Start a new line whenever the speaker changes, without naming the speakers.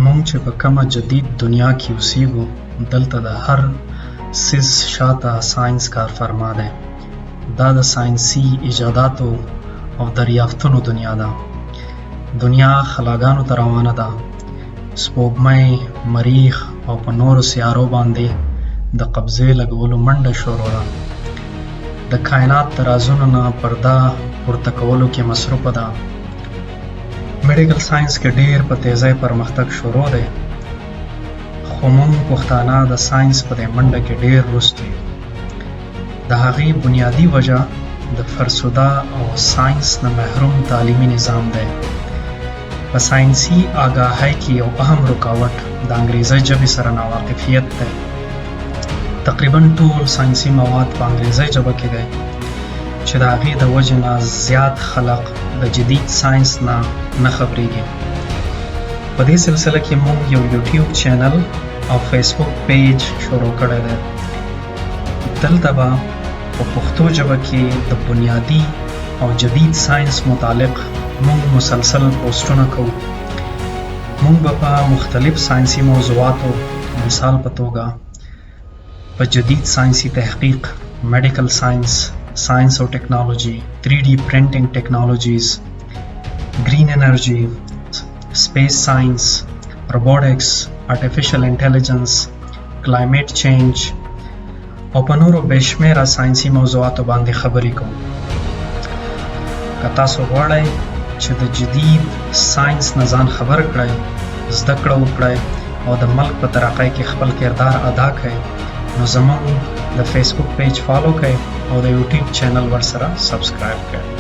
مونږ چې په کومه جدید دنیا کې اوسېږو دلته د هر څیز شاته ساینس کارفرما دی. دا د ساینسي ایجاداتو او دریافتونو دنیا ده. دنیا خلاګانو ته روانه ده. سپوږمۍ، مریخ او په نورو سیارو باندې د قبضې لګولو منډه شروع ده. د کائنات د رازونو نه پرده پورته کولو کې مصروفه ده. میډیکل ساینس کې ډیر په تیزۍ پرمختګ شروع دی، خو موږ پښتانه د ساینس په دې منډه کې ډیر وروسته یو. د هغې بنیادي وجه د فرسوده او ساینس نه محروم تعلیمي نظام دی. په ساینسي آګاهۍ کې یو اهم رکاوټ د انګریزۍ ژبې سره ناواقفیت دی. تقریبا ټول ساینسي مواد په انګریزۍ ژبه کې دی چې د هغې د وجې نه زیات خلق د جدید ساینس نه خبرېږي. په دې سلسله کې موږ یو یوټیوب چینل او فیسبوک پیج شروع کړی دی. دلته به په پښتو ژبه کې د بنیادي او جدید ساینس متعلق موږ مسلسل پوسټونه کوو. موږ به په مختلف ساینسي موضوعاتو، مثال په توګه په جدید ساینسي تحقیق، میډیکل ساینس، ساینس او ټیکنالوژي، 3D پرنټینګ ټیکنالوژیز، گرین انرژي، سپیس ساینس، روبوټکس، آرټیفیشل انټیلیجنس، کلایمیټ چینج او په نورو بېشمېره ساینسي موضوعاتو باندې خبرې کوو. که تاسو غواړئ چې د جدید ساینس نه ځان خبر کړئ، زده کړه وکړئ او د ملک په ترقۍ کې خپل کردار ادا کړئ، نو زموږ د فیسبوک پیج فالو کړئ او د یوټیوب چینل ورسره سبسکرایب کړئ.